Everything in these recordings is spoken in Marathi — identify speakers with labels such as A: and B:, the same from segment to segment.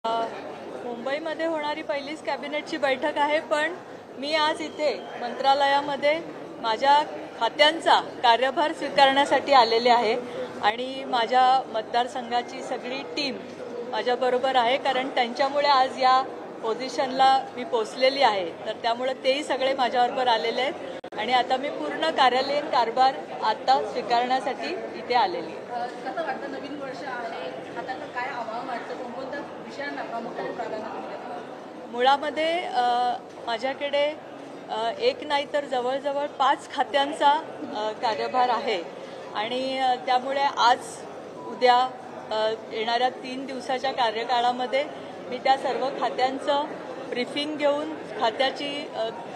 A: मुंबईमध्ये होणारी पहिलीच कॅबिनेटची बैठक आहे, पण मी आज इथे मंत्रालयामध्ये माझ्या खात्यांचा कार्यभार स्वीकारण्यासाठी आलेले आहे आणि माझ्या मतदारसंघाची सगळी टीम माझ्याबरोबर आहे, कारण त्यांच्यामुळे आज या पोझिशनला मी पोचलेली आहे. तर त्यामुळे तेही सगळे माझ्याबरोबर आलेले आहेत आणि आता मी पूर्ण कार्यालयीन कारभार आता स्वीकारण्यासाठी इथे आलेली आहे.
B: कसं वाटतं, नवीन वर्ष आहे, आता काय आव्हान वाटतं, कोणकोणत्या विषयांना प्रामुख्याने प्राधान्य देतात?
A: मुळामध्ये माझ्याकडे एक नाही तर जवळजवळ 5 खात्यांचा कार्यभार आहे आणि त्यामुळे आज उद्या येणाऱ्या 3 दिवसाच्या कार्यकाळामध्ये मी त्या सर्व खात्यांचं ब्रीफिंग घेऊन खात्याची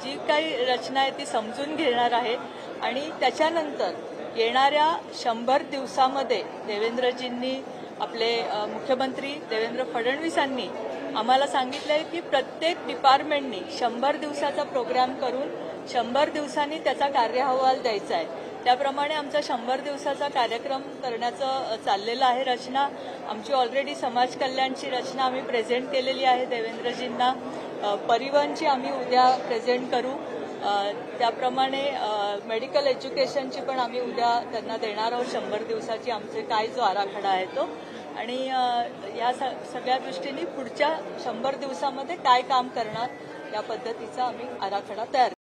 A: जी काही रचना आहे ती समजून घेणार आहे आणि त्याच्यानंतर येणाऱ्या 100 दिवसामध्ये देवेंद्रजींनी आपले मुख्यमंत्री देवेंद्र फडणवीसांनी आम्हाला सांगितलं आहे की प्रत्येक डिपार्टमेंटनी 100 दिवसाचा प्रोग्राम करून 100 दिवसांनी त्याचा कार्यअहवाल द्यायचा आहे. त्याप्रमाणे आमचा 100 दिवसाचा कार्यक्रम करण्याचं चाललेलं आहे रचना. आमची ऑलरेडी समाज कल्याणची रचना आम्ही प्रेझेंट केलेली आहे देवेंद्रजींना. परिवहनची आम्ही उद्या प्रेझेंट करू. त्याप्रमाणे मेडिकल एज्युकेशनची पण आम्ही उद्या त्यांना देणार आहोत 100 दिवसाची आमचे काय जो आराखडा आहे तो. आणि या सगळ्या दृष्टीने पुढच्या 100 दिवसामध्ये काय काम करणार या पद्धतीचा आम्ही आराखडा तयार